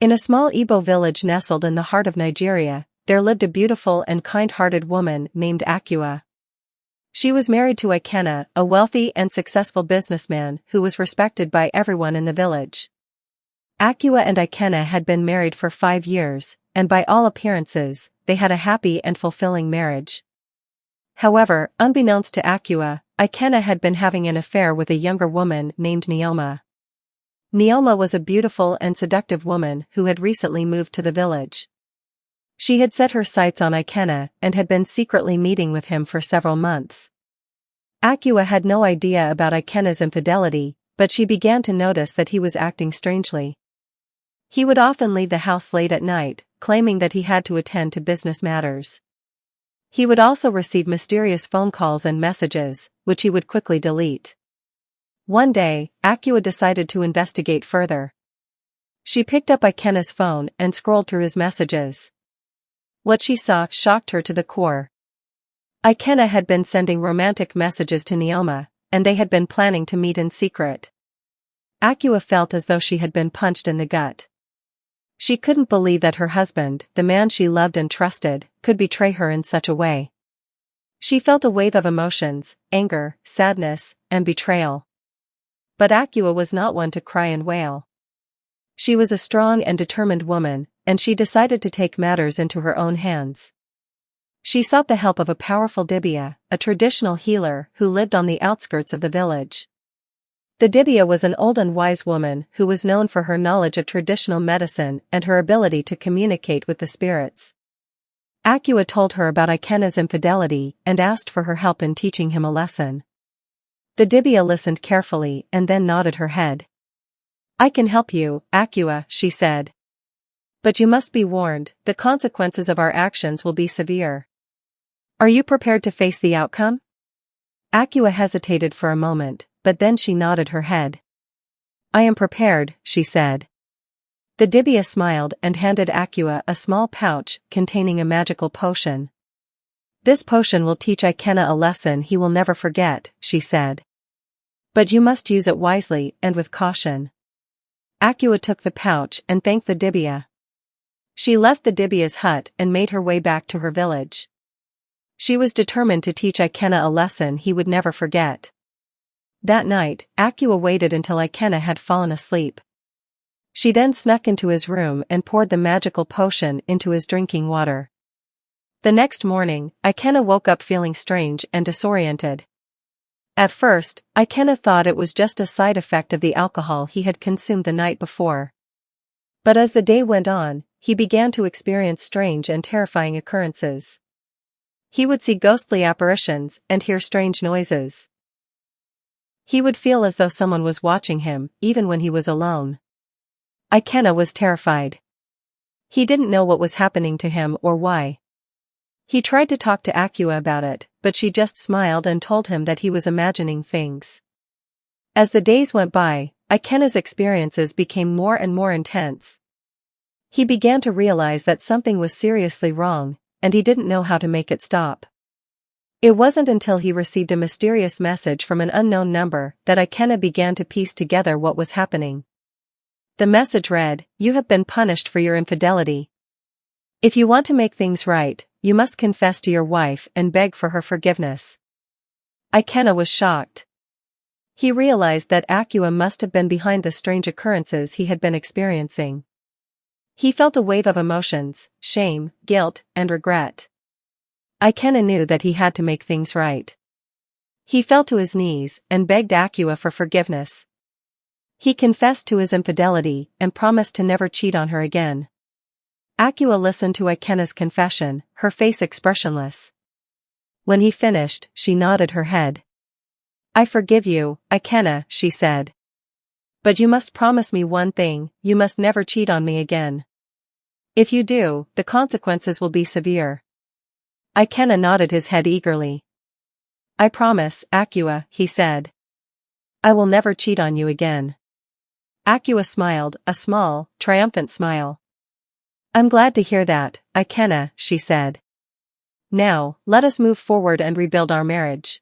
In a small Igbo village nestled in the heart of Nigeria, there lived a beautiful and kind-hearted woman named Akua. She was married to Ikenna, a wealthy and successful businessman who was respected by everyone in the village. Akua and Ikenna had been married for 5 years, and by all appearances, they had a happy and fulfilling marriage. However, unbeknownst to Akua, Ikenna had been having an affair with a younger woman named Neoma. Neoma was a beautiful and seductive woman who had recently moved to the village. She had set her sights on Ikenna and had been secretly meeting with him for several months. Akua had no idea about Ikenna's infidelity, but she began to notice that he was acting strangely. He would often leave the house late at night, claiming that he had to attend to business matters. He would also receive mysterious phone calls and messages, which he would quickly delete. One day, Akua decided to investigate further. She picked up Ikenna's phone and scrolled through his messages. What she saw shocked her to the core. Ikenna had been sending romantic messages to Neoma, and they had been planning to meet in secret. Akua felt as though she had been punched in the gut. She couldn't believe that her husband, the man she loved and trusted, could betray her in such a way. She felt a wave of emotions, anger, sadness, and betrayal. But Akua was not one to cry and wail. She was a strong and determined woman, and she decided to take matters into her own hands. She sought the help of a powerful dibịa, a traditional healer who lived on the outskirts of the village. The dibịa was an old and wise woman who was known for her knowledge of traditional medicine and her ability to communicate with the spirits. Akua told her about Ikenna's infidelity and asked for her help in teaching him a lesson. The dibịa listened carefully and then nodded her head. "I can help you, Akua," she said. "But you must be warned, the consequences of our actions will be severe. Are you prepared to face the outcome?" Akua hesitated for a moment, but then she nodded her head. "I am prepared," she said. The dibịa smiled and handed Akua a small pouch containing a magical potion. "This potion will teach Ikenna a lesson he will never forget," she said. "But you must use it wisely and with caution." Akua took the pouch and thanked the dibịa. She left the dibịa's hut and made her way back to her village. She was determined to teach Ikenna a lesson he would never forget. That night, Akua waited until Ikenna had fallen asleep. She then snuck into his room and poured the magical potion into his drinking water. The next morning, Ikenna woke up feeling strange and disoriented. At first, Ikenna thought it was just a side effect of the alcohol he had consumed the night before. But as the day went on, he began to experience strange and terrifying occurrences. He would see ghostly apparitions and hear strange noises. He would feel as though someone was watching him, even when he was alone. Ikenna was terrified. He didn't know what was happening to him or why. He tried to talk to Akua about it, but she just smiled and told him that he was imagining things. As the days went by, Ikenna's experiences became more and more intense. He began to realize that something was seriously wrong, and he didn't know how to make it stop. It wasn't until he received a mysterious message from an unknown number that Ikenna began to piece together what was happening. The message read, "You have been punished for your infidelity. If you want to make things right, you must confess to your wife and beg for her forgiveness." Ikenna was shocked. He realized that Akua must have been behind the strange occurrences he had been experiencing. He felt a wave of emotions, shame, guilt, and regret. Ikenna knew that he had to make things right. He fell to his knees and begged Akua for forgiveness. He confessed to his infidelity and promised to never cheat on her again. Akua listened to Ikenna's confession, her face expressionless. When he finished, she nodded her head. "I forgive you, Ikenna," she said. "But you must promise me one thing, you must never cheat on me again. If you do, the consequences will be severe." Ikenna nodded his head eagerly. "I promise, Akua," he said. "I will never cheat on you again." Akua smiled, a small, triumphant smile. "I'm glad to hear that, Ikenna," she said. "Now, let us move forward and rebuild our marriage."